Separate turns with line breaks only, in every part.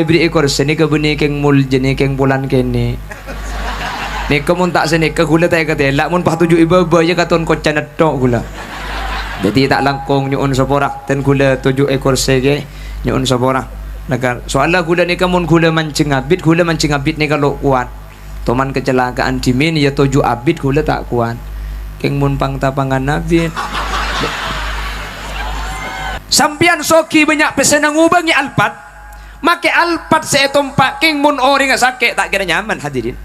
beri ekor seni ke beni keng mul jeni keng bulan kene ni kemun tak seni ke gula tak kata lak mun pah tuju iba ya katon kocan tok gula jadi tak langkong nyuun saporak ten gula 7 ekor sege nyuun saporak nagar soalnya gula ni kemun gula mancing abit ni kalau kuat toman kecelakaan dimin ya 7 abit gula tak kuat keng mun pang tapangan abit sampian soki banyak pesen ngubangi alpat make alpat saya tompak king mun ori nggak sakit tak kira nyaman hadirin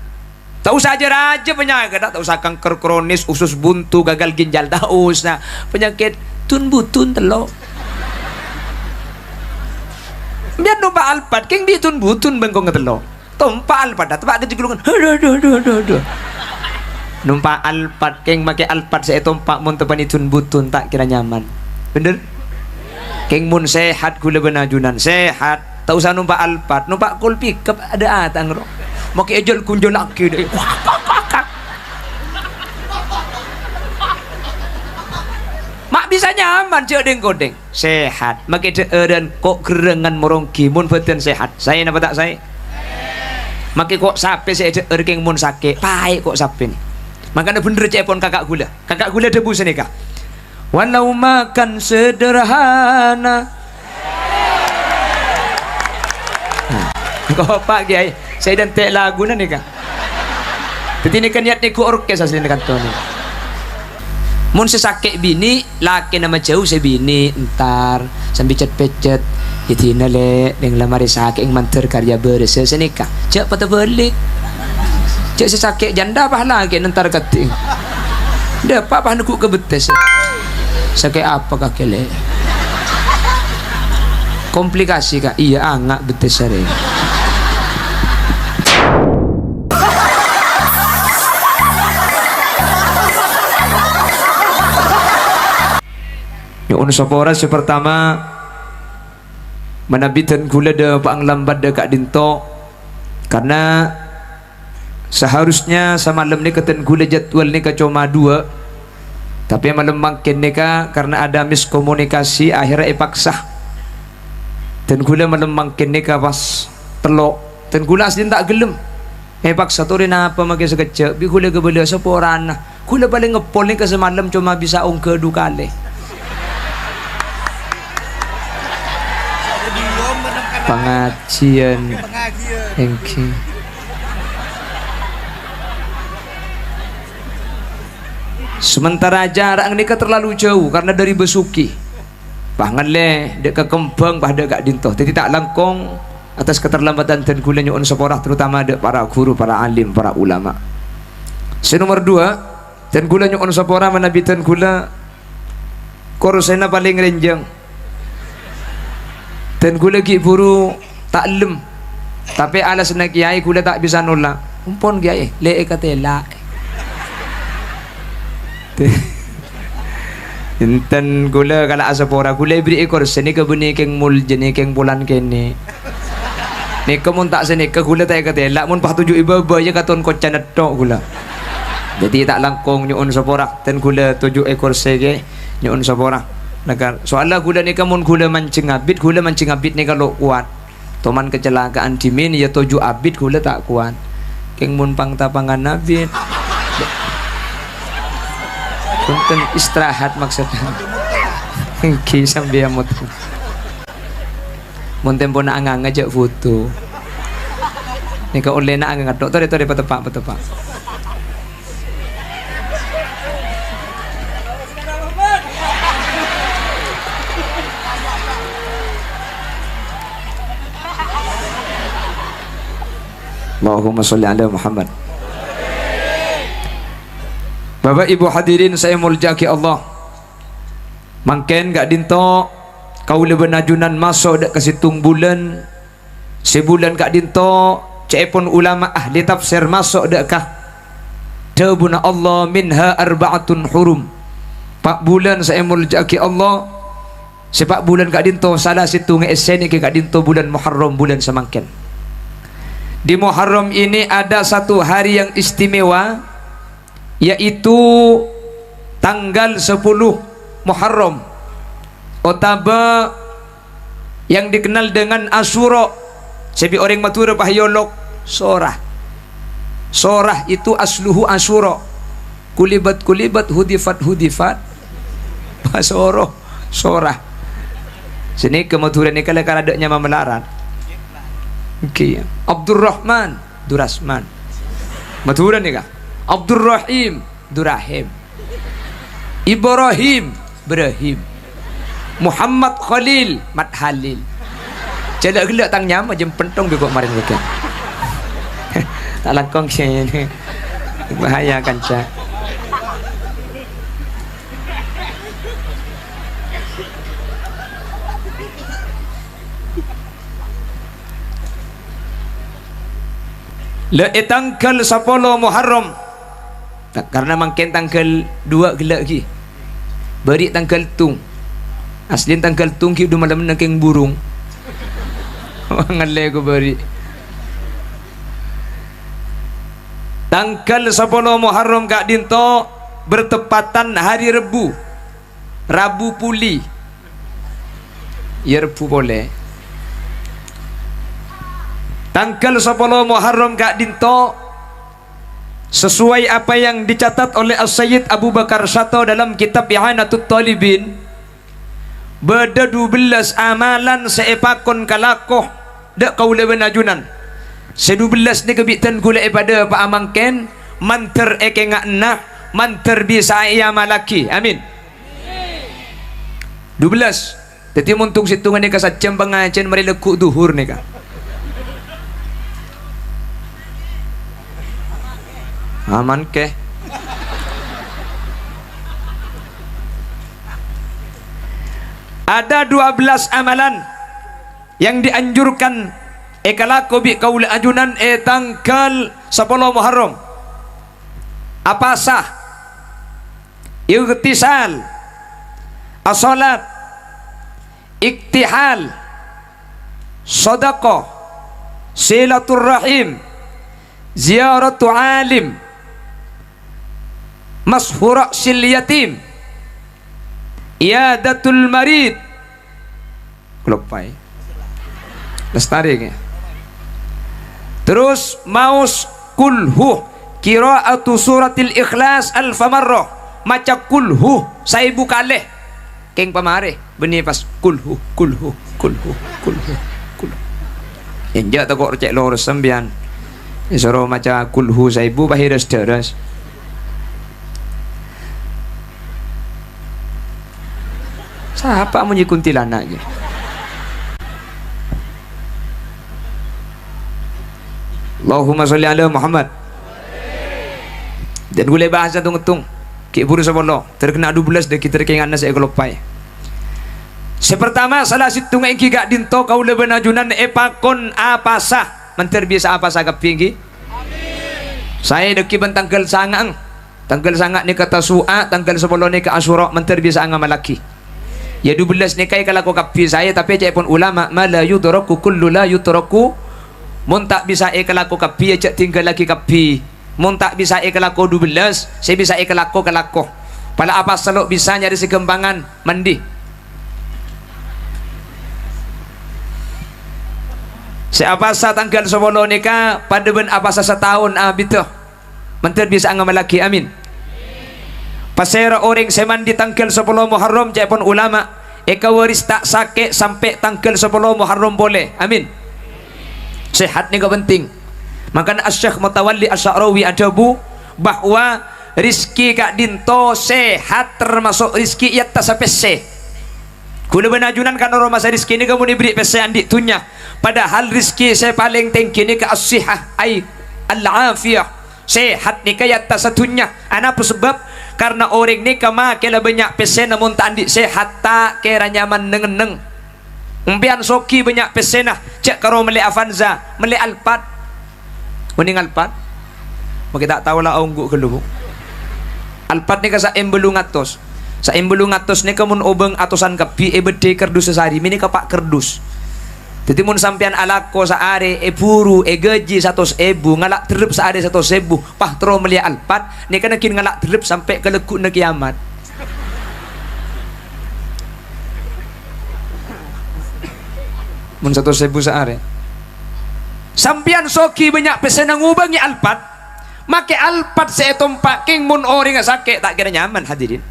tak usah aja raja penyakit tak usah kanker kronis usus buntu gagal ginjal tak usah penyakit tun butun telok biar numpak alpat king di tun butun bengkong telok tompak alpat tak kejegulungan numpak alpat king make alpat saya tompak mun tepani tun butun tak kira nyaman bener king mun sehat gula benajunan sehat tak usah numpak alpat numpak kul pickup ada atang ro mau ke ejol kunjol laki deh mak bisa nyaman cek deng kodeng sehat make dan kok gerengan morongki mun beten sehat saya napa tak saya make kok sape saya king mun sakit pai kok sape nih makanya bener cepon kakak gula debu senika walau makan sederhana kau pak kiai saya dan tek lagu nih kak tapi ini kan niat niku orkes asli kantor nih mun sesakit bini laki nama jauh saya bini entar sambil pecet itu nale dengan lamari sakit yang manter karya beres senika cek patah balik cek sesakit janda apa lagi entar kating dapat apa nuku kebetes sakit apa kakele komplikasi kak iya angak betes sare nyuun sopora pertama menabitan gula de pang lambat de kak dinto karena seharusnya semalam ni keten gula jadwal ni cuma 2 tapi malam makin ni karena ada miskomunikasi akhirnya ipaksa dan gula malam makin ni pas telok dan gula asli tak gelem paksa tu rina apa makin sekecek bi gula kebela soporan gula paling ngepol ni ke semalam cuma bisa ongke 2 kali pengajian thank you sementara jarak ini terlalu jauh karena dari Besuki pangan le dek ke Kembang bah dek gak dintoh jadi tak langkong atas keterlambatan dan gula nyuun seporah terutama dek para guru para alim para ulama nomor 2 dan gula nyuun seporah menabitan gula korusena paling renjang dan gula lagi buru tak lem tapi alas nak kiai gula tak bisa nolak umpon kiai le katela inten gula kalau asapora gula beri ekor seni ke beni keng mul jeni keng bulan kene ni kemun tak seni ke gula tak katela mun pah tuju iba ya katon kocan tok gula jadi tak langkong nyuun saporak dan gula 7 ekor sege nyuun saporak nagar soalnya gula ni kamun gula mancing abit ni kalau kuat toman kecelakaan dimin ya 7 abit gula tak kuat keng mun pang tapangan abit punten istirahat maksudnya ki sambil amut mun tempo nak angang ngajak foto ni ka oleh nak angang tok tore petepak Allahumma sholli ala Muhammad. Bapak ibu hadirin saya muljaki Allah mangken gak dinto kau leben ajunan masuk dak kesitung bulan sebulan gak dinto cepon ulama ahli tafsir masuk dak kah tabuna Allah minha arba'atun hurum 4 bulan saya muljaki Allah sepak bulan gak dinto salah situ ngeeseni ke gak dinto bulan Muharram bulan semangken di Muharram ini ada satu hari yang istimewa yaitu tanggal 10 Muharram otaba yang dikenal dengan Asyura sebi orang matura pahyolok sorah. Sorah itu asluhu asyura. Kulibat hudifat pasoro sorah. Sini kematuran ni kalau adanya mamelaran. Okey. Abdurrahman Durasman. Maturan ni kah? Abdurrahim Durahim. Ibrahim Ibrahim. Muhammad Khalil Mat Halil. Celak gelak tang nyam macam pentong bi kok marin dekat. Tak langkong sini. Bahaya kanca. Le tanggal 10 Muharram. Karena mungkin tanggal 2 gelak lagi. Beri tanggal tung. Asli tanggal tung ki malam nangking burung. Ngale ko beri. Tanggal 10 Muharram Kak Dinto bertepatan hari Rebu. Rabu Puli. Ya Rebu boleh. Tanggal 10 Muharram Kak Dinto sesuai apa yang dicatat oleh As-Sayyid Abu Bakar Sato dalam kitab I'anatut Talibin, beda 12 amalan seepakon kalakoh dak kaula benajunan. Se-12 ni kebitan kula pada Pak Amangken manter eke ngakna manter bisa ia malaki. Amin. 12. Jadi muntung situngan ni kasacem pengajian mari lekuk duhur ni ka. Aman ke? Ada 12 amalan yang dianjurkan ekalako bi kaula ajunan tanggal 10 Muharram. Apa sah? Ightisal, as-salat, iktihal, sedekah, silaturrahim, ziaratu alim, mashura sil yatim, iadatul marid. Kelopai lestari. Terus maus kulhu, qiraatu suratil ikhlas alfa marrah, maca kulhu 1000 kali keng pamare beni pas kulhu inja tak kok cek lor sembian isoro maca kulhu 1000 bahiras deras. Siapa munyi kuntilanak je? Allahumma sholli ala Muhammad. Dan gule bahasa tung-tung ki buru sabolo terkena 12 de kita kengan saya kelopai. Sepertama salah situng engki gak dinto kaula benajunan epakon apa sah menter biasa apa sah kapinggi. Amin. Saya deki tanggal sangang. Tanggal sangat ni kata su'a, tanggal 10 ni ke Asyura menter biasa anga malaki. Ya 12 ni kai kalau kapi saya tapi cek pun ulama mala yudraku kullu la yutraku. Mun tak bisa kalau kapi cek tinggal lagi kapi. Mun tak bisa kalau 12 saya bisa kalau kalako. Pada apa selok bisa nyari sekembangan mandi. Siapa sa tanggal 10 nikah pada ben apa sa setahun abito. Menter bisa ngamal lagi amin. Pasera orang seman di tanggal 10 Muharram cek pun ulama waris tak sakit sampai tanggal 10 Muharram boleh amin. Sehat ni penting. Makanya Asy-Syaikh Mutawalli Asy-Sya'rawi adabu bahwa rizki Kak Dinto sehat termasuk rizki ia tak sampai se. Kula benajunan kan orang masa rizki ni kamu diberi pesan di tunya. Padahal rizki saya paling tinggi ni ke as-sihah ay al-afiyah. Sehat ni kaya tak satunya. Apa sebab? Karena orang ni kemakilah banyak pesen namun tak andi sehat tak kira nyaman neng-neng. Umpian soki banyak pesen lah. Cek karo meli Avanza, meli Alphard. Mending Alphard. Maka tak tahu lah ongguk ke lu. Alphard ni ka sa embelung atos. Sa embelung atos ni kamun obeng atosan kapi bede kerdus sesari. Mini kapak kerdus. Jadi mun sampean alako sa are puru gaji 100.000 ngalak terlep sa are 100.000 pah tro meli Alphard ni kana kin ngalak terlep sampai ke lekuk na kiamat. Mun 100.000 sa are Sampian soki banyak pesanan ngubangi alpat, make alpat saya tompak king mun orang sakit tak kira nyaman hadirin.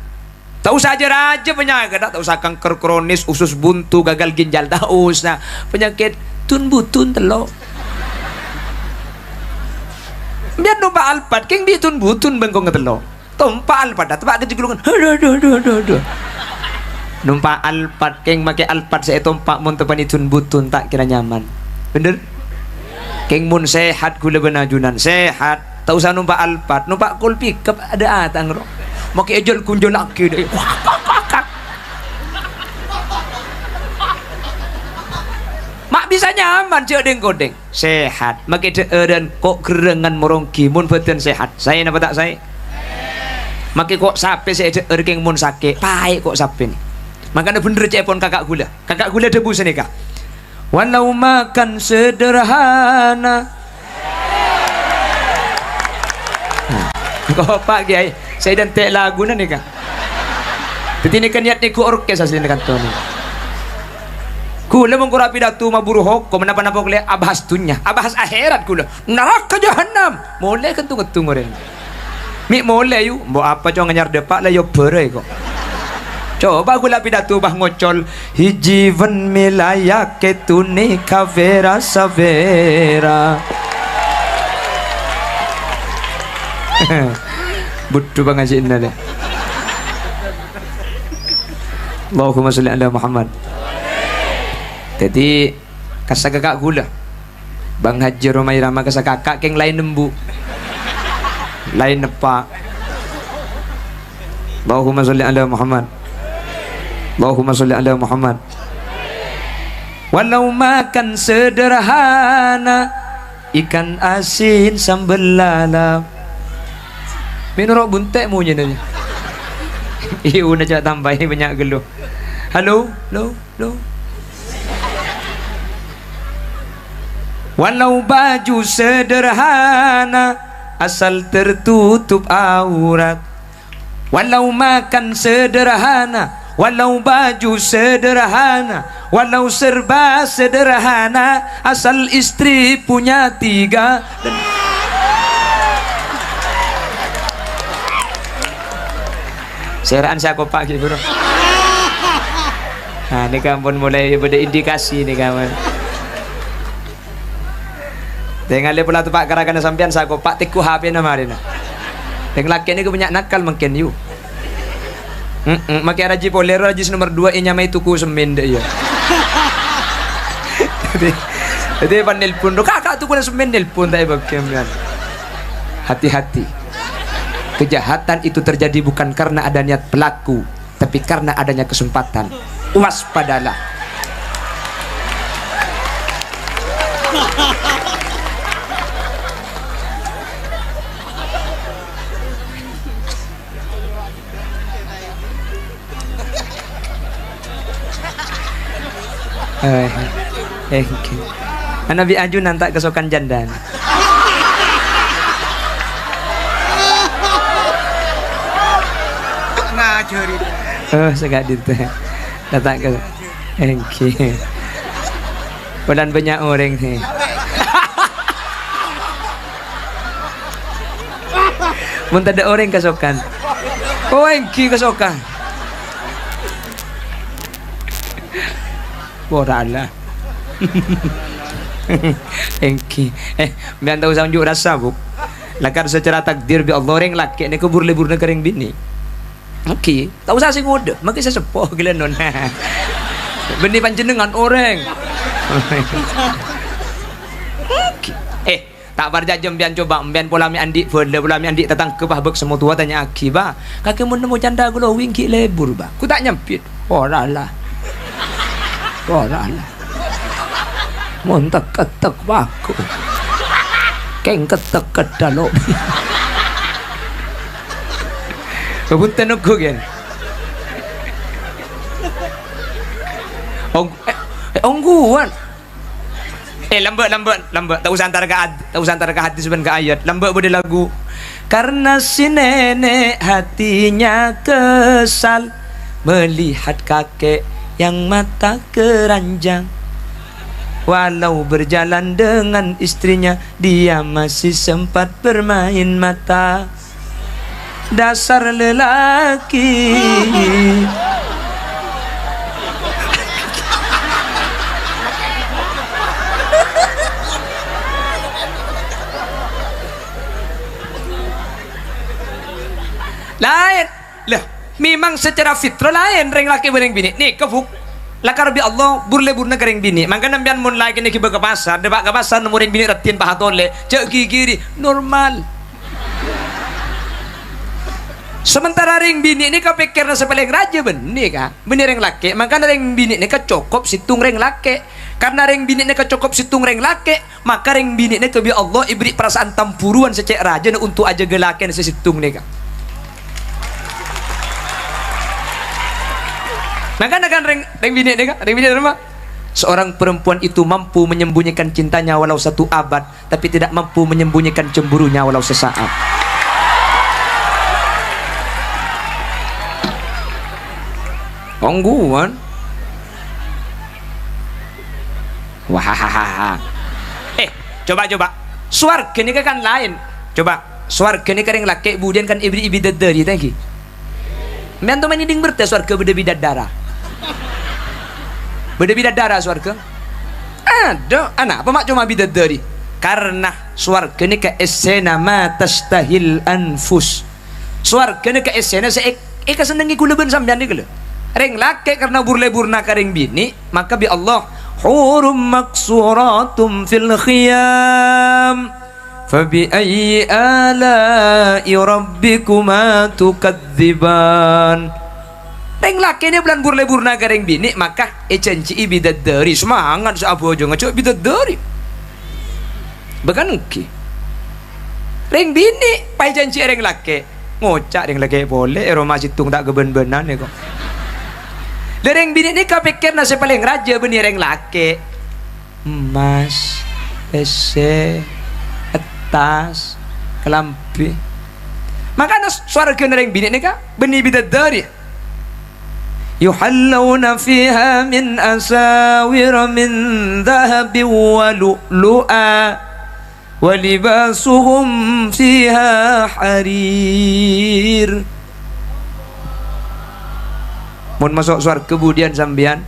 Tak usah aja raja penyakit, tak usah kanker kronis, usus buntu, gagal ginjal, tak usah penyakit tun butun telok. Biar numpak alpat king di tun butun bengkong telok. Tompak alpat, tempat kejegulungan. Numpak alpat king make alpat saya tompak mun tepani tun butun tak kira nyaman. Bener? King mun sehat gula benajunan sehat, tak usah numpak alpat, numpak kul pickup ada atang ro. Make ejol kunjol laki deh. Mak bisa nyaman cek deng kodeng sehat, make dan kok gerengan morongki mun beten sehat. Saya napa tak saya? Make kok sape saya king mun sakit, pai kok sape ni. Makanya bener cepon kakak gula debu senika. Walau makan sederhana. Kau pak kiai, saya dan tek lagu nih kak. Jadi ini kan niat ni ku orkes asli kan tu ni. Kula mengkura pidato maburu hok, kau menapa-napa kule abahas dunia, abahas akhirat kula. Neraka jahanam. Mulai kentung-kentung orang. Mi mulai yu, mau apa cong nganyar depak lah yo berai kok. Coba gula pidato bah ngocol hijivan milaya ketune kavera savera. Butuh bang ngaji inna deh. Allahumma salli ala Muhammad. Jadi kakak gula Bang Haji Romai Rama kakak keng lain nembu lain nepak. Allahumma salli ala Muhammad. Allahumma salli ala Muhammad. Walau makan sederhana, ikan asin sambal lalap. Minurok buntek mu nya nanya. Iu nak cak tambah ini banyak geluh. Halo, halo. Walau baju sederhana, asal tertutup aurat. Walau makan sederhana, walau baju sederhana, walau serba sederhana, asal istri punya 3. Seraan saya kopak gitu bro. Nah ini kampun mulai berindikasi nih kawan. Dengan le pula tu pak karakan sampean saya kopak tiku HP nama hari na. Dengan laki ni banyak nakal mungkin you. Makai raji polero raji nomor 2 inya mai tuku semen deh ya. Jadi pan nelpon do kakak tuku semen nelpon tak bagaimana. Hati-hati. Kejahatan itu terjadi bukan karena ada niat pelaku, tapi karena adanya kesempatan. Waspadalah. Nabi ajunan tak kesokan jandan. Ngajari. Segak itu. Datang ke. Engki. Padahal banyak orang ni. Mun tak ada orang kesokan. Oh engki kesokan. Boralah. Engki. Biar tahu saya unjuk rasa buk. Lakar secara takdir bi Allah orang laki ni kubur lebur negering bini. Okey, tak usah sing ngode, maki saya sepoh gila non. Beni panjenengan orang. Tak barja jam bian coba bian pola mi andi fole pola mi andi datang ke bah bek semua tua tanya aki ba. Kaki mun nemu janda glowing ki lebur ba. Ku tak nyampit. Oralah. Mun tak ketek baku. Keng ketek kedalo. Kepunten aku kan. Ongguan. Lambat. Tak usah antara ke hati sebenarnya ke ayat. Lambat boleh lagu. Karena si nenek hatinya kesal melihat kakek yang mata keranjang. Walau berjalan dengan istrinya, dia masih sempat bermain mata. Dasar lelaki. Lain lah, memang secara fitrah lain reng laki bareng bini nih kebuk lakar bi Allah burle-burna kareng bini maka nambian mun laki nih kiba ke pasar debak ke pasar nemu reng bini ratin pahatole cek gigi normal. Sementara reng bini ini kepikir na sepaling raja benih kah benih reng laki maka reng bini ini kecokop situng reng laki karena reng bini ini kecokop situng reng laki maka reng bini ini kebi Allah ibri perasaan tampuruan secek raja untuk aja gelaken sesitung nih kah. Maka kan reng bini deh kan, reng bini apa? Seorang perempuan itu mampu menyembunyikan cintanya walau 1 abad, tapi tidak mampu menyembunyikan cemburunya walau sesaat. Ongguan. Wah. Coba. Swarga ini kan lain. Coba, swarga ini kan yang laki, kemudian kan ibri dadari tadi. Mentu meniding bertes swarga beda bidadara. Beda bidadara swarga. Ada anak apa mak cuma bidadari. Karena swarga ini ke esena ma tastahil anfus. Swarga ini ke esena eka senengi kulaban sampean iki lho. Reng laki karena burle-burna karing bini, maka bi Allah hurum maksuratum fil khiyam. Fabi ayyi ala'i rabbikuma tukadziban. Reng laki ini bulan burle-burna karing bini, maka ecenci bidadari semangat sabu aja ngecok bidadari. Bahkan ki. Reng bini pai janji reng laki. Ngocak reng laki boleh eroma situng tak geben-benan ya kok. Dereng bini ini kepikir nasi paling raja benih reng laki. Emas, ese, tas, kelampi. Makanya suara reng bini ini kah benih bidadari. Yuhallawna fiha min asawir min dhahabi wa lu'lu'a wa libasuhum fiha harir. Mun masuk suar kemudian sambian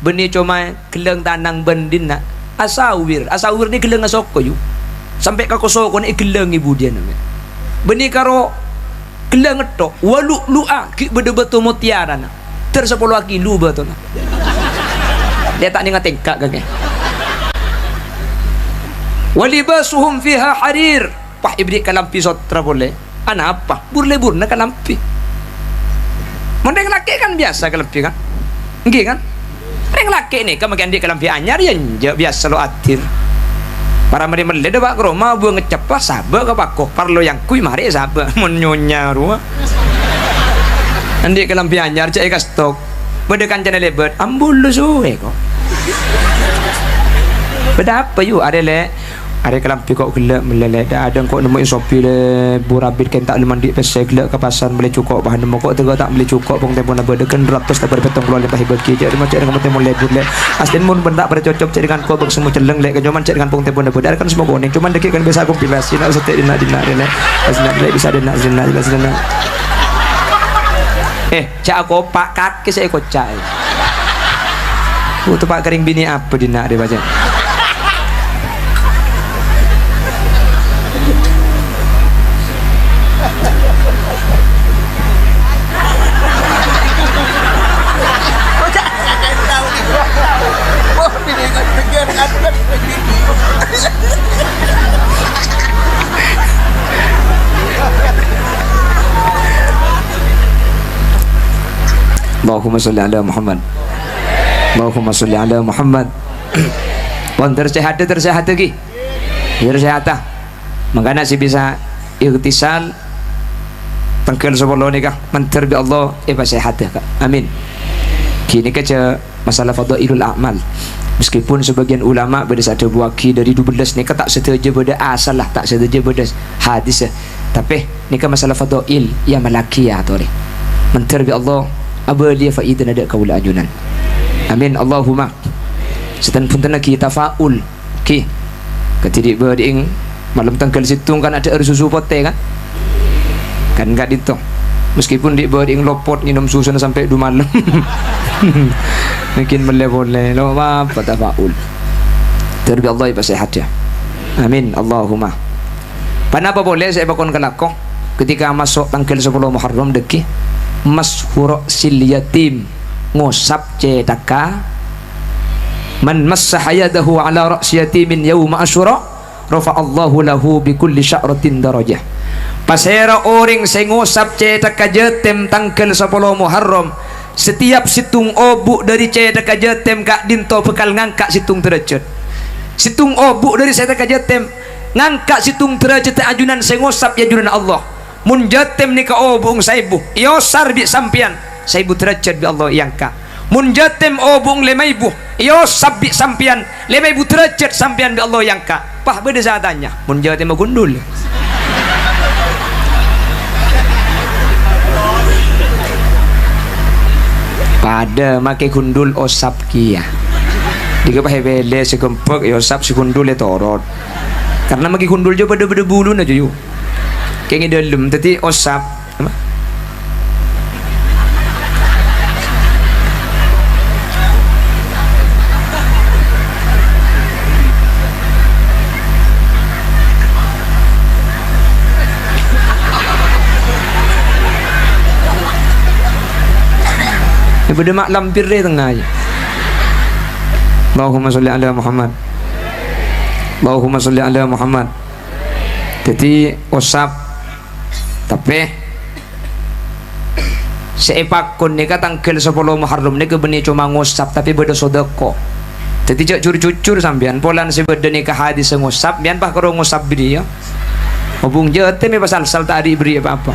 benih cuma keleng tanang bendina asawir ni keleng asoko yu sampai ka kosoko ni keleng ibu dia namanya benih karo keleng etok walu lu'a ki betul mutiara na tersepuluh kilo betul dia tak ningat tengkak kakek walibasuhum fiha harir pah ibrik kalampi sotra boleh anak apa burle-burna kalampi. Mending laki kan biasa kelampi kan, enggak kan? Reng laki nih kemakan di kelampi anyar ya biasa lo atir. Para meri mele debak rumah buang ngecap lah sabar ke pakok parlo yang kui mari sabar menyonya rumah. Andi kelampi anyar cek ikas stok, bedekan channel lebat ambul lu suwe kok. Beda apa yuk ada le? Ada kelampi kok gelap meleleh dah ada kok nemuin sopi le burabit kan tak mandi pesai gelap ke pasar beli cukup bahan nemu kok tega tak beli cukup pun tempo nak berdekan ratus tak berpetong keluar lepas hibat ki jadi macam dengan tempo lebur le asden mun benda pada cocok cari dengan kau semua celeng le kan cuma cari dengan pun tempo nak berdekan kan semua kuning cuma dekik kan biasa kompilasi nak setek dina le asden le bisa dina zina cak aku pak kaki saya kocak tu pak kering bini apa dina dia baca. Allahumma salli ala Muhammad. Allahumma salli ala Muhammad. Pon tersehat lagi. Tersehat. Makanya sih bisa ikhtisal pengkel sebelum nikah menterbi Allah sehat kak. Amin. Kini kaca masalah fadailul a'mal. Meskipun sebagian ulama pada satu buaki dari 12 nikah tak setuju pada asal lah tak setuju pada hadis. Tapi nikah masalah fadail ya malaki ya tori. Menterbi Allah apa dia faedah ada kaula ajunan. Amin Allahumma. setan pun tenang kita faul ki ketidik berding malam tanggal situng kan ada air susu pote kan enggak dito meskipun di berding lopot minum susu sampai 2 malam mungkin boleh lo apa tak faul terbi Allah iba sehat ya amin Allahumma kenapa boleh saya bakon kelako ketika masuk tanggal 10 Muharram deki mashura sil yatim ngusap cedaka man massaha yadahu ala ra's yatimin yauma asyura rafa'allahu lahu bi kulli sya'ratin darajah pasera orang sing ngusap cedaka jetem tanggal 10 Muharram setiap situng obuk dari cedaka jetem kak dinto bekal ngangkat situng derajat situng obuk dari cedaka jetem ngangkat situng derajat ajunan sing ngusap ya ajunan Allah mun jetem ni ka obung saibu yosar bi sampian saibu derajat bi Allah yangka mun jatem obong 5.000 yo sabbi sampian 5.000 derajat sampian bi Allah yangka pah beda saatanya mun jatem gundul pada make gundul osap kia diga pah bele sekempek yo sap si gundul torot karena make gundul jo pada bulu na jo kayak dalam tadi osap pada mak lampir dia tengah aja. Allahumma salli ala Muhammad. Allahumma salli ala Muhammad. Jadi osap tapi seepakun ni tanggal 10 Muharram ni kebeni cuma ngosap tapi beda sodako. Jadi jak jujur sampean polan si beda ni ke hadis ngosap bian pak karo ngosap beri ya. Hubung jete me pasal sal tadi beri apa-apa.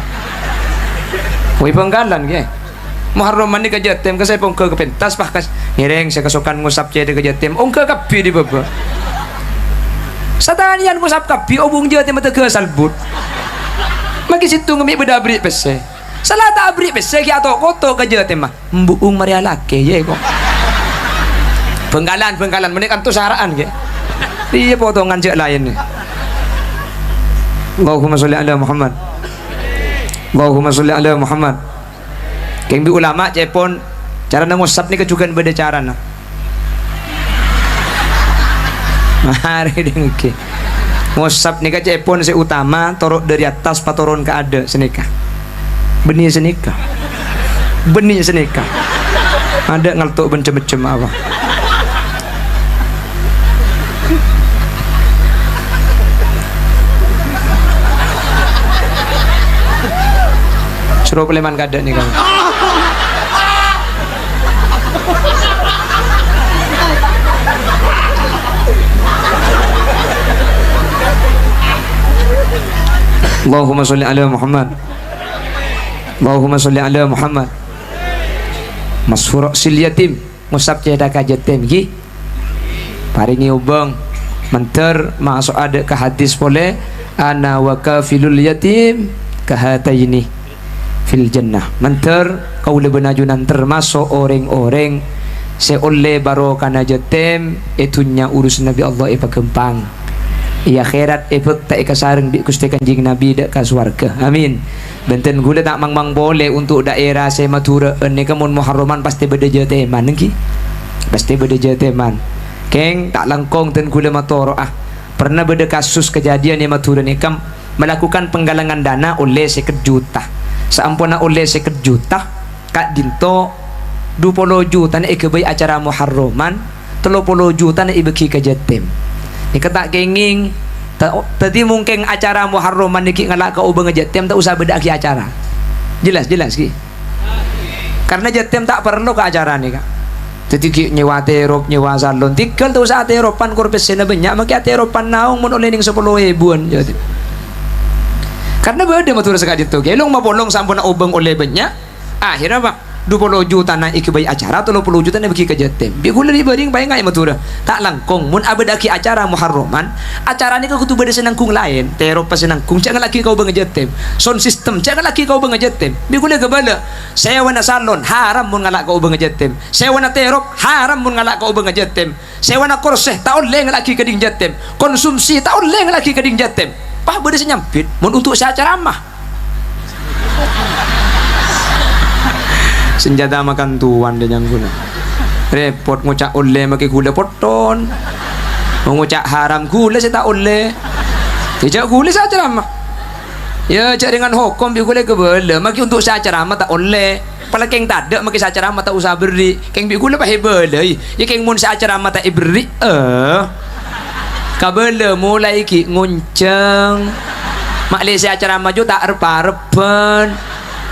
Woi penggalan ke. Muharram ni kejatem ke saya pun ke pentas pah kas ngereng saya kesokan ngusap cede kejatem ongke kapi di baba satanian ngusap kapi obung jatem mata ke salbut maki situ ngemi beda beri pese salah tak beri pese ki atau koto kejatem mah mbuung maria lake ye kok penggalan menik antu saraan ke iya potongan je lain ni Allahumma sholli ala Muhammad Allahumma sholli ala Muhammad keng bi ulama cepon cara ngusap ni kecukan beda cara na mari dengke ngusap ni cepon se utama torok dari atas patoron ke ada senika benih senika ada ngaltuk bencem-bencem apa suruh peleman kada nih kamu Allahumma sholli ala Muhammad Allahumma sholli ala Muhammad masfur sil yatim ngusap cedaka jatim gi paringi ubang menter masuk ada ke hadis boleh ana wa kafilul yatim kahataini fil jannah menter kau lebih najunan termasuk orang-orang seoleh barokana jatim itunya urus Nabi Allah ipa kempang iya akhirat efek tak ikasareng di Gusti Kanjeng Nabi dak ka swarga amin benten gula tak mang boleh untuk daerah saya Madura ini kamun Muharraman pasti beda jateman nengki pasti beda jateman keng tak langkong ten gula matoro pernah beda kasus kejadian di Madura ni kam melakukan penggalangan dana oleh 1 juta saampuna oleh 1 juta kak dinto 20 juta ni ikebay acara Muharraman 30 juta ni ibeki ke jatem ni kata kenging tadi mungkin acara Muharraman ni ngalak ka ubang jatem tak usah beda ki acara jelas ki karena jatem tak perlu ke acara ni kak jadi ki nyewa terop nyewa salon tinggal tak usah teropan korpes sena banyak maki teropan naung mun oleh ning 10.000-an jadi karena beda matur sekali tu gelong mapolong sampun ubang oleh banyak akhirnya pak 20 juta naik ke bayi acara 30 juta naik bagi ke jatim bi gula di bering bayi ngai matura tak langkong mun abadaki acara muharraman acara ni kau tu bade senangkung lain terop pas senangkung jangan laki kau bengejatim sound system jangan laki kau bengejatim bi gula gebala saya wana salon haram mun ngalak kau bengejatim saya wana terop haram mun ngalak kau bengejatim saya wana korseh tak oleh ngalaki keding jatim konsumsi tak oleh ngalaki keding jatim pah bade senyampit mun untuk saya ceramah senjata makan tuan dia yang guna repot ngucap oleh makai gula poton mengucap haram gula saya tak oleh tidak gula saya ceramah ya cak dengan hukum bi gula kebela maki untuk saya ceramah tak oleh pala keng tak ada maki saya ceramah tak usah beri keng bi gula pahe bela ya keng mun saya ceramah tak beri kabela mulai ki ngunceng mak le saya ceramah jo tak repa-repen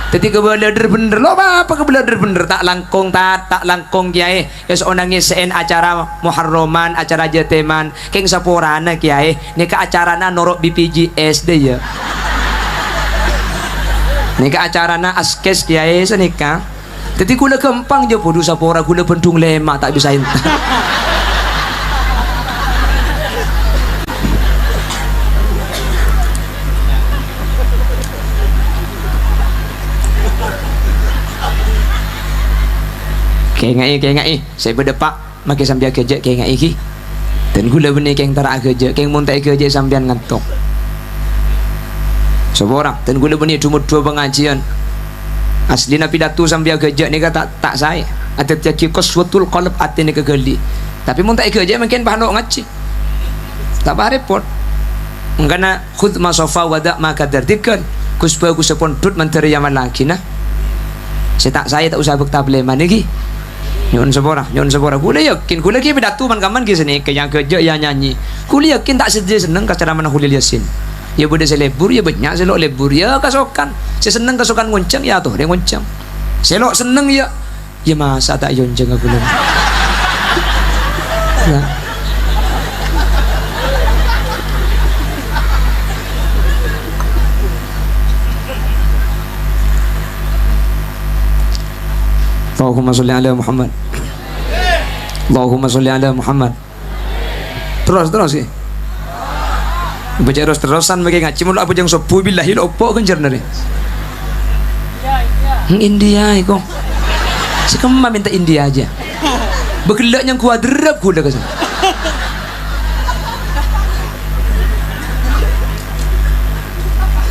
jadi kebelader bener lo apa kebelader bener tak langkong kiai kes onangis sen acara muharraman acara jateman keng saporana kiai nika acarana norok BPJS deh ya nika acarana askes kiai senika jadi gula kempang je podo sapora gula pentung lemak tak bisa intah kayak ngai saya berdepak makai sambil kerja kayak ngai ki dan gula benih keng tarak kerja keng muntai kerja sambian ngantuk seorang dan gula benih cuma 2 pengajian asli nabi datu sambil kerja ni kata tak saya ada tiaki qaswatul qalb ati ni kegeli tapi muntai kerja mungkin bahanok ngaji tak apa repot ngana khudh ma safa wada ma kadar dikkan kuspa kusapon tut menteri yang lagi nah saya tak usah bekta bleman lagi nyon sepora gula yakin gula ki pedatu man kaman ki sini ke yang kerja yang nyanyi gula yakin tak sedia seneng ka cara mana hulil yasin ya bude selebur ya banyak selok lebur ya kasokan saya seneng kasokan ngonceng ya tuh dia ngonceng selok seneng ya masa tak yonceng aku lho ya Allahumma sholli ala Muhammad Allahumma sholli ala Muhammad terus sih baca terus-terusan bagi ngaji mulu apa yang sopu billahi lo opo kencer nare India iko si kemma minta India aja begelak yang kuadrap kuda kesan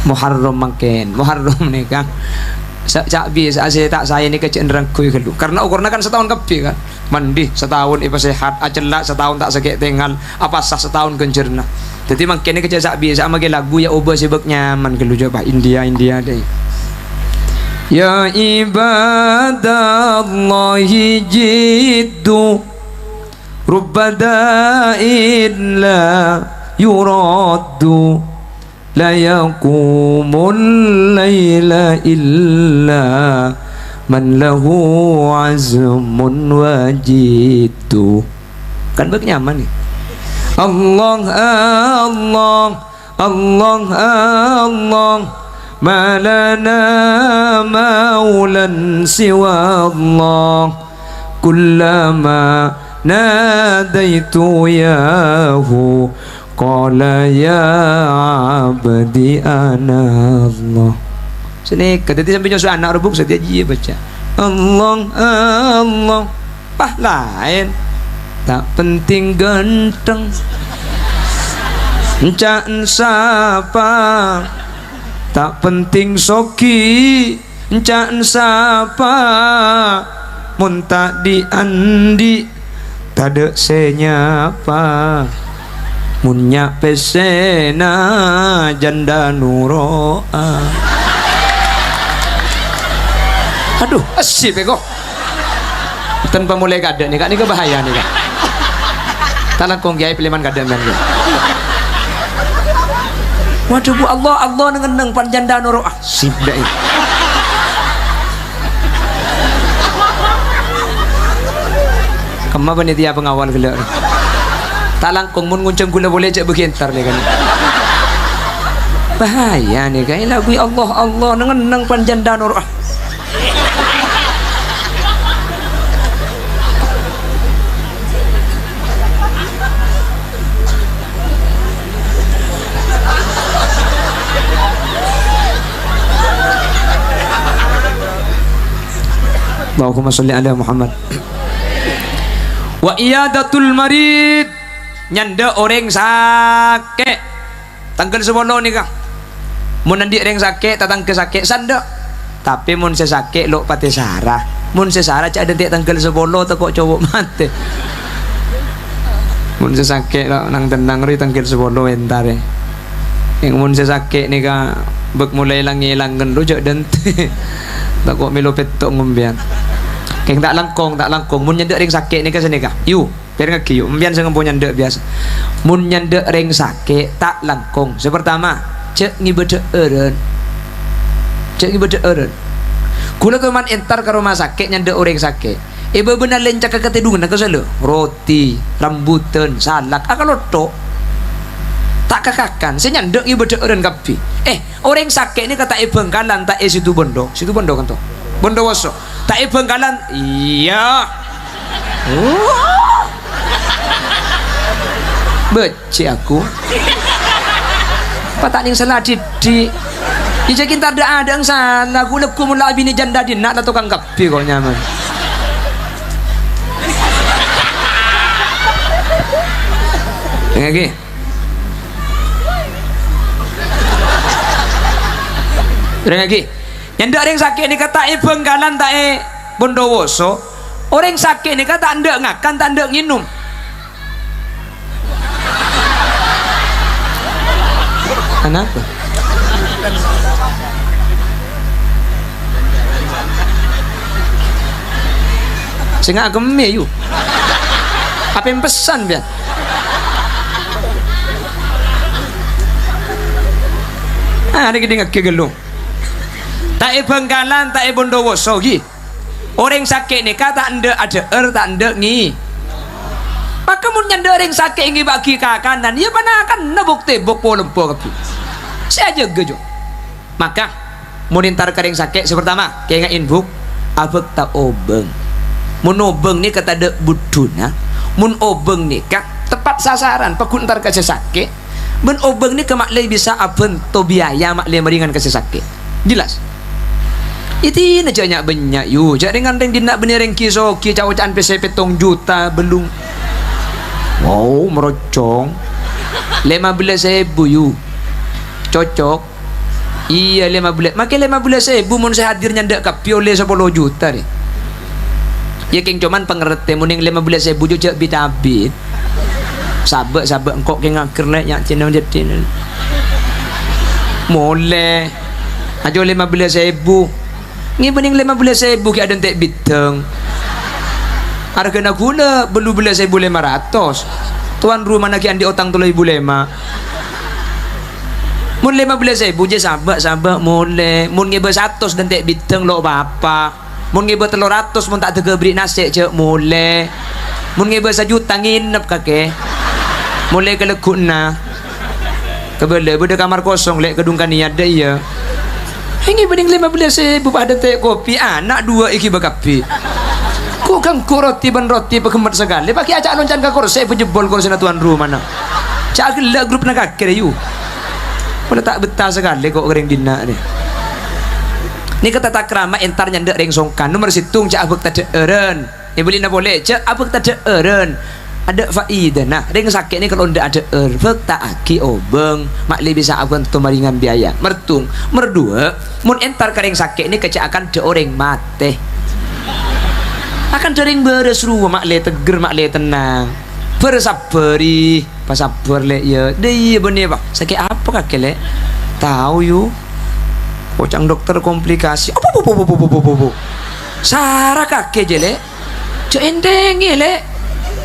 Muharram makin Muharram nih kang cak biasa tak saya ini kecenderang kuy kelu karena ukurnya kan setahun kepi kan mandi setahun ipa sehat acelak setahun tak sakit tinggal apa sah setahun kencerna jadi makin ini kecak biasa sama lagu ya ubah sibuk nyaman kelu coba India deh ya ibadallahi jiddu rubbadain la yuraddu la yaqumul laila illa man lahu azmun wajidu kan bek nyaman nih Allah Allah Allah Allah malana maulan siwa Allah kullama nadaitu yahu qala ya abdi ana Allah sini kata dia sampai nyusul anak rebuk saya dia baca Allah Allah pah lain tak penting ganteng encak sapa tak penting soki encak sapa mun tak diandi tak senyapa munya pesena janda nuroa aduh asip kok tanpa mulai kada nih kak ini kebahaya nih kak tanah konggiai pilihan kada men waduh bu Allah neng pan janda nuroa asip deh kemana panitia pengawal gelap tak langkung mun ngunceng gula boleh cek begintar nih kan bahaya nih kan lagu Allah nengeneng panjang danur Allahumma sholli ala Muhammad. Wa iyadatul marid, nyanda orang sakit tanggal 10 ni kang mun nanti orang sakit tatang ke sakit sanda, tapi mun sakit lo pati sarah, mun sarah cak ada tanggal 10 tu kok cowok mati. Mun sakit lo nang tenang ri tanggal 10 entar yang mun sakit ni ka bek mulai lang-ilang lo cak dente tak kok melo petok ngombian keng tak langkong mun nyanda ring sakit ni ka sini ka yu biar ngaki yu mbian sing punya ndek biasa mun nyanda ring sakit tak langkong sepertama cek ngibede eureun kula tuh man entar ke rumah sakit nyanda orang sakit ibu benar lencak ke ketidungan ke selo roti rambutan salak akal loto tak kakakan saya nyanda ngibede eureun kapi orang sakit ni kata Bengkalan tak situ bondo kan tuh Bondowoso tak Bengkalan iya beci aku patak ning salah didik dijakin tak ada yang salah aku mula bini janda di nak tukang kapi kok nyaman lagi yang ada yang sakit ni kata Bengkalan tak Bondowoso orang sakit ni kata anda ngakan tak anda nginum kenapa saya nggak geme yuk apa yang pesan biar ada gede nggak kegelung tak Bengkalan tak Bondowoso gi orang sakit ni kata anda ada tak anda ngi maka mun nyanda orang sakit ngi bagi kanan ya mana akan nabukti bokpo lempo kapi saya jaga jo maka mun intar kering sakit sepertama kayak inbuk abek tak obeng mun obeng ni kata ada buduna mun obeng ni kak tepat sasaran pakun ntar kasih sakit mun obeng ni ke maklai bisa aben to biaya maklai meringan kasih sakit jelas itu aja banyak yu jadi nganteng dinak benereng kisoki cawacaan PCP tong juta belum wow merocong 15.000 yu cocok iya 15 makin 15.000 mun saya hadirnya ndak kapi oleh 10 juta deh ya keng cuman pengerti muning 15.000 juta bitabit sabek engkok keng akhir nyak cina jadi boleh aja 15.000 ni bening 15.000 ki ada entek bidang harga nak guna belu 15.500 tuan rumah nak andi otang 3.500 mun 15.000 je sabar mulai mun ngebe 100 dan entek bidang lo bapa mun ngebe 300 mun tak tega beri nasi je mulai mun ngebe 1 juta nginep kake mulai kelekuna kebele beda kamar kosong lek gedung kania ada ya ini bening 15.000 pada teh kopi anak 2 iki bakapi ku kang roti ban roti pekemat sekali pakai acak loncan ke kursi pejebol kursi tuan rumah mana cak gelak grup nak kakek yu mana tak betah sekali kok kering dina ni ni kata tak kerama entar nyandak ring songkan nomor situng cak abek tak eren beli na boleh cak abek tak eren ada faedah nah ring sakit ni kalau ndak ada erfek tak aki obeng makli bisa abang tu maringan biaya mertung merdua mun entar kering sakit ni kecak akan de orang mate akan dering beres ruwa makli teger makli tenang bersabari pasabar lek ya deh bener pak sakit apa kakek lek tahu yu pocang dokter komplikasi apa sarah kakek je lek cek endeng lek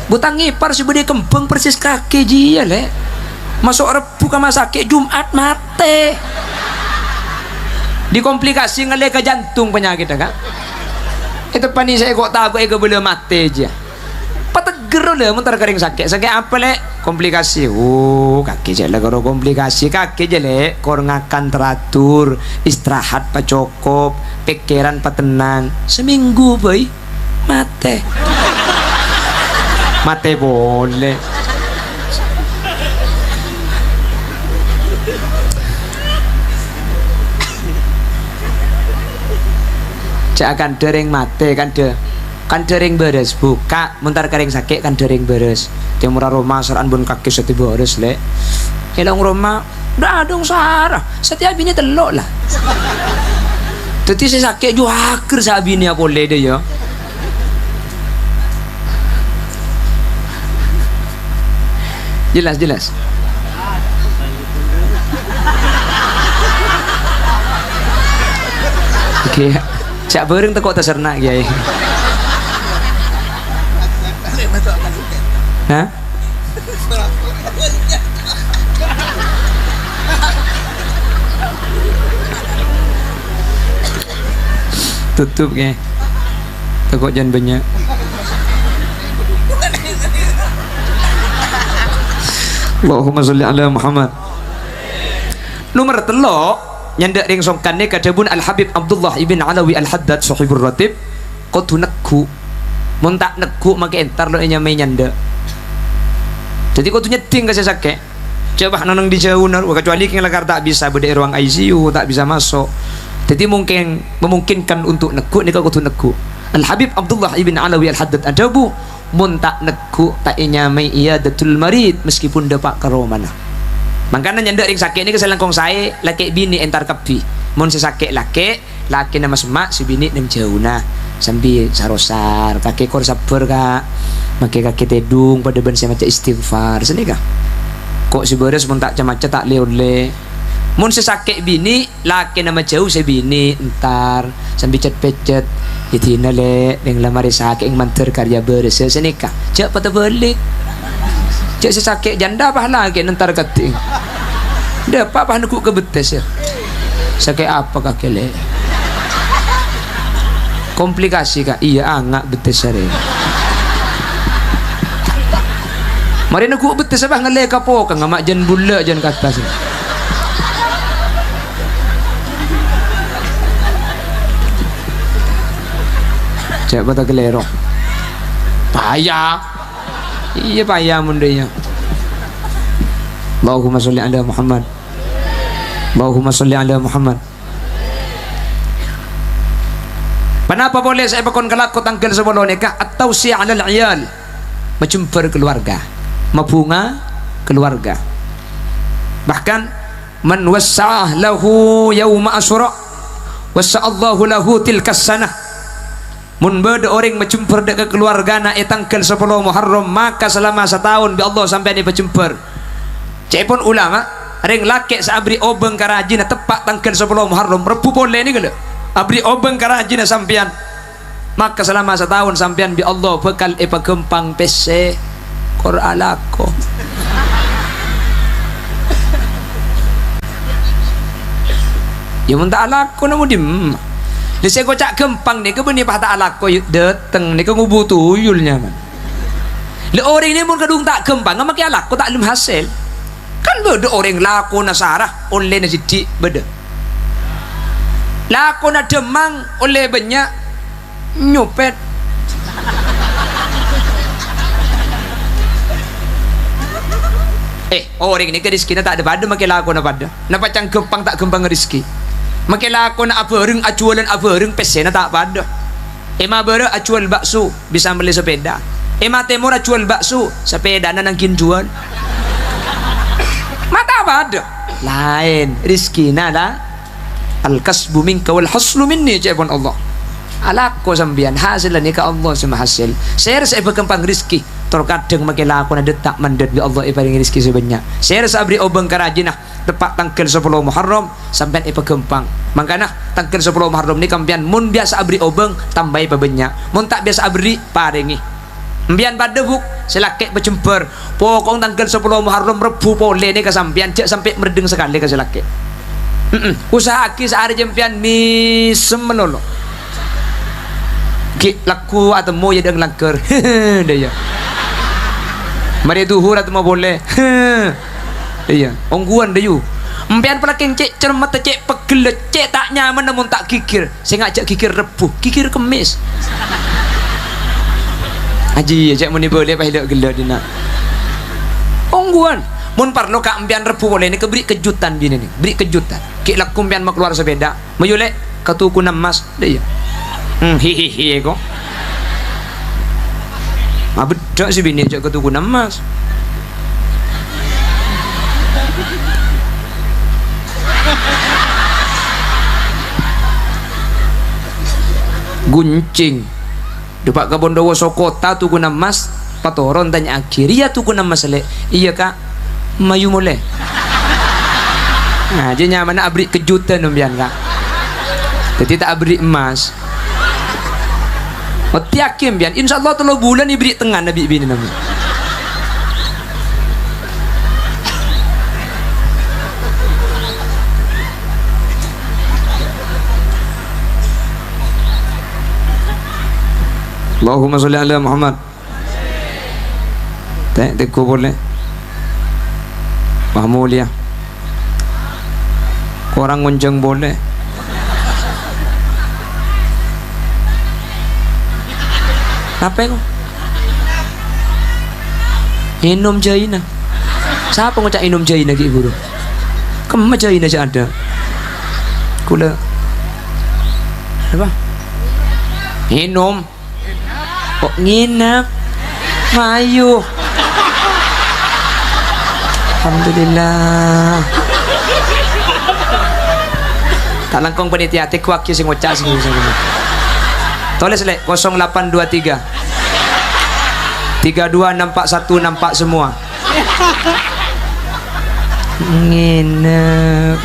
butang ngipar si bede kembang persis kaki jia le masuk rebu ke sakit Jumat mate dikomplikasi ngale ke jantung penyakit kan itu pani saya kok tahu ego boleh mati aja pateger le mentar kering sakit apa le komplikasi kaki jele karo komplikasi kaki jele kor ngakan teratur istirahat pa cukup pikiran pa tenang seminggu boy mate mate boleh seakan dereng mate kan dereng beres buka muntar kering sakit kan dereng beres timur Roma saran bun kaki seti beres le hilang Roma udah dong sarah setiap ini telok lah tadi saya sakit juga akhir sabi ini apa boleh deh ya jelas oke cak bareng teko tersernak kiai hah tutup kayak teko jangan banyak Allahumma sholli ala Muhammad. Nomor telok nyandak ring songkanne kadabun Al Habib Abdullah ibn Alawi Al Haddad sahibur ratib qatu nekku mun tak nekku make entar lo nyamai nyanda jadi qatu nyeting kasih sakit coba nanang di jauh kecuali king lakar tak bisa beda ruang ICU tak bisa masuk jadi mungkin memungkinkan untuk nekku nika qatu nekku Al Habib Abdullah ibn Alawi Al Haddad adabu mun tak nekku tak nyamai iyadatul marid meskipun dapat karomana makanya nyanda ring sakit ini keselangkong saya laki bini entar kapi mun si sakit laki nama semak si bini nem jauh nah sambil sarosar kaki kor sabar kak makai kaki tedung pada ben saya macam istighfar sini kak kok si beres mun tak macam tak le mun si sakit bini laki nama jauh si bini entar sambil pecet itina le yang lamari sakit yang manter karya beres sini kak cak patah balik cak si sakit janda apa lagi entar kating dapat apa nak ke betes ya sakit apa kak le komplikasi kak iya angak betes hari mari nak betes apa ngale kapo kang ngamak jan bula jan kata sih cak patah kelero payah iya payah mundanya Allahumma sholli ala Muhammad Allahumma sholli ala Muhammad. Kenapa boleh saya bakon kelakot tanggal sebelum nikah atau si alal iyal mencumper keluarga mabunga keluarga bahkan man wassa'ah lahu yawma asyura wassa'allahu lahu tilkas sanah mun beda orang mencumper dekat keluarga na tanggal 10 Muharram maka selama setahun bi Allah sampai ni berjumper cepon ulama ring laki sabri obeng karajina tepat tanggal 10 Muharram Rebu boleh ni gala abri obeng karajina sampian maka selama setahun sampian bi Allah bekal gempang PC Qur'alako ya mun tak alako namu dim di saya kocak gempang ni ke beni pah tak alako dateng ni ke ngubu tuyulnya man le orang ni mun kadung tak gempang ngama ki alako tak lem hasil kan beda orang lako nasarah oleh na sidik beda lako na demang oleh banyak nyopet orang ni ke rezeki na tak ada pada makin lako na pada na pacang gempang tak gempang rezeki makin lako na abareng acualan abareng pesen na tak pada ema bera acual bakso bisa beli sepeda ema temur acual bakso sepeda na nangkin jual mata pada lain rezeki na lah al-kasbu minka wal haslu minni jawaban Allah alako sambian hasil ni ka Allah sama hasil saya rasa berkembang rezeki terkadang makin laku na detak mandat bi Allah iparing rezeki sebanyak saya rasa abri obeng karajina tepat tanggal 10 Muharram sampai ipagempang makanya tanggal 10 Muharram ni kampian mun biasa abri obeng tambahi pabanyak mun tak biasa abri paringi mbian pada buk selakek berjemper pokok tanggal 10 Muharram Rebu boleh ni kesampian cek sampai merdeng sekali ke selakek usaha ki sehari jempian misem menolong ki laku atau mau ya dengan langker dia ya mari duhur atau mau boleh dia ongguan dia yu mpian pelaking cek cermat cek pegel cek tak nyaman namun tak kikir saya ngajak kikir Rebu kikir kemis aji cek muni boleh pahilak gelak dina ongguan mun parlo ka ampian Rebu boleh ni keberi kejutan bini ni beri kejutan ki laku ampian mau keluar sepeda mayulek katuku namas dia Hihihi kok. Bedak si bini ajak ke tuku emas. Guncing depak ke Bondowoso kota tuku emas patoron tanya akhir iya tuku emas le iya kak mayu mulai nah aja nyaman abri kejutan umbian kak jadi tak abri emas yakin bian insyaallah 3 bulan ibri tengah nabi bini nabi Allahumma sholli ala Muhammad. Teko boleh. Mahmulia. Orang ngonceng boleh. Apa kok? Inum jaina. Siapa ngocak inum jaina ki guru? Kemana jaina aja ada. Kula. Apa? Inum. Kok nginep mayu alhamdulillah tak langkong panitia hati kuak sing ngocak sing tulis lek 0823 32 nampak 1 nampak semua nginep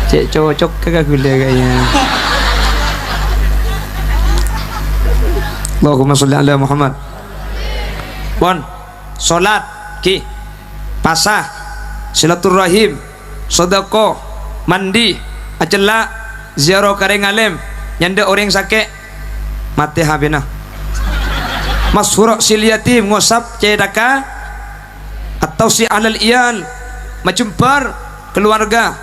cek cocok kagak gula kayaknya. Allahumma sholli ala Muhammad. Bon, salat ki pasah silaturahim sedekah mandi acela ziarah kareng alim nyanda orang sakit mati habina masyhur sil yatim ngosap cedaka atau si alal iyal majempar keluarga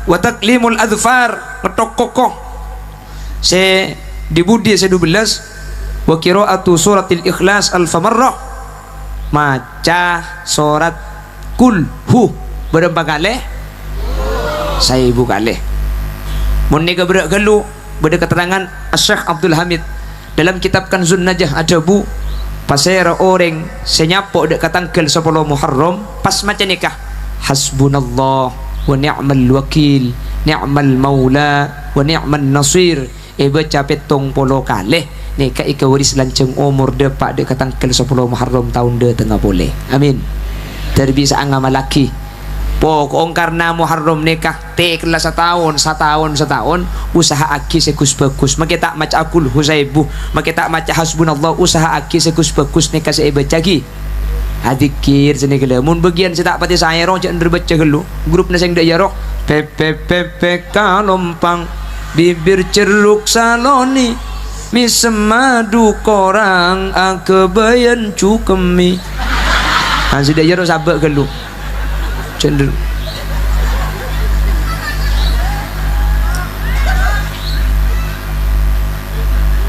wa taklimul adfar ngetok kokoh se dibudi se 12 wa qiraatu suratil ikhlas alfa marrah maca surat kul hu berapa kali 1000 kali mun ni gerak gelu beda keterangan Syekh Abdul Hamid dalam kitab Kanzun Najah ada bu pasera orang senyapok dek katangkel 10 Muharram pas maca nikah hasbunallah wa ni'mal wakil ni'mal maula wa ni'man nasir baca petong polo kalih nikah ika waris lanceng umur depak dek katangkel 10 Muharram tahun de tengah boleh amin terbisa angamal laki pokok karena Muharram nikah kelas setahun usaha aki sekus bagus makita maca akul husaibu makita maca hasbunallah usaha aki sekus bagus nikah baca gi adikir sini gila mun bagian saya tak pati saya roh jangan berbaca gelu grup nasi yang dak roh pepe kalompang bibir ceruk saloni misemadu korang kebayan cukemi si dak roh sabak gelu cenderung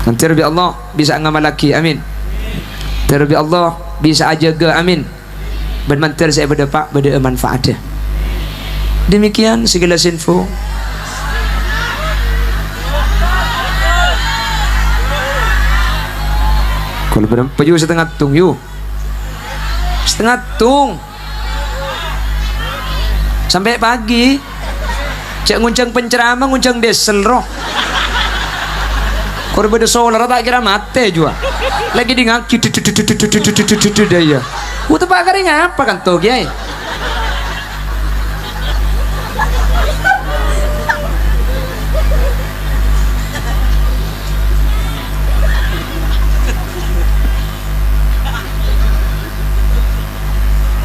nanti Rabbi Allah bisa ngamal laki amin Rabbi Allah bisa aja ke amin bermantar saya berdepak berde manfaat demikian segala info kalau berapa setengah tung yuk setengah tung sampai pagi cek nguncang penceramah nguncang desel roh kalau beda solar tak kira mati juga lagi di ngaki daya udah pak kering apa kan tuh kiai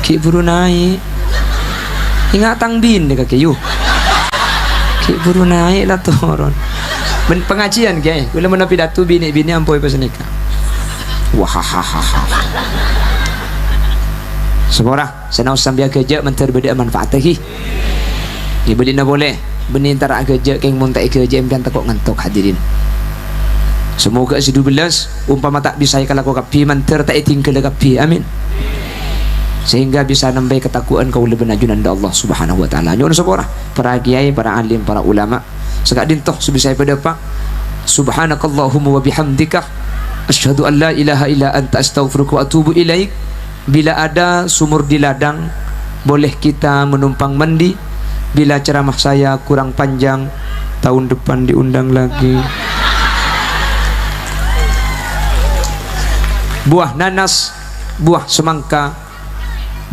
ki buru naik ingat tang bin dek kaki yuk ki buru naik lah turun pengajian kiai bila mana pidato bini ampoi pas nikah wahahaha semua senau sambil kerja mentar beda manfaat lagi dibeli na boleh benih antara kerja keng montai kerja impian takut ngantuk hadirin semoga si 12 umpama tak bisa kalau kapi mentar tak tinggal kapi amin sehingga bisa nambah ketakuan kau lebih najunan da Allah Subhanahu wa taala. Nyuwun sepora para kiai, para alim, para ulama sekak dintoh sebisa pada pak. Subhanakallahumma wa bihamdika asyhadu an la ilaha illa anta astaghfiruka wa atubu ilaik. Bila ada sumur di ladang boleh kita menumpang mandi. Bila ceramah saya kurang panjang, tahun depan diundang lagi. Buah nanas, buah semangka,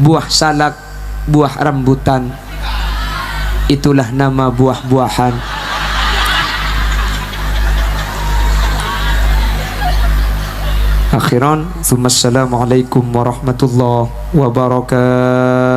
buah salak, buah rambutan, itulah nama buah-buahan. Akhiran, assalamualaikum warahmatullahi wabarakatuh.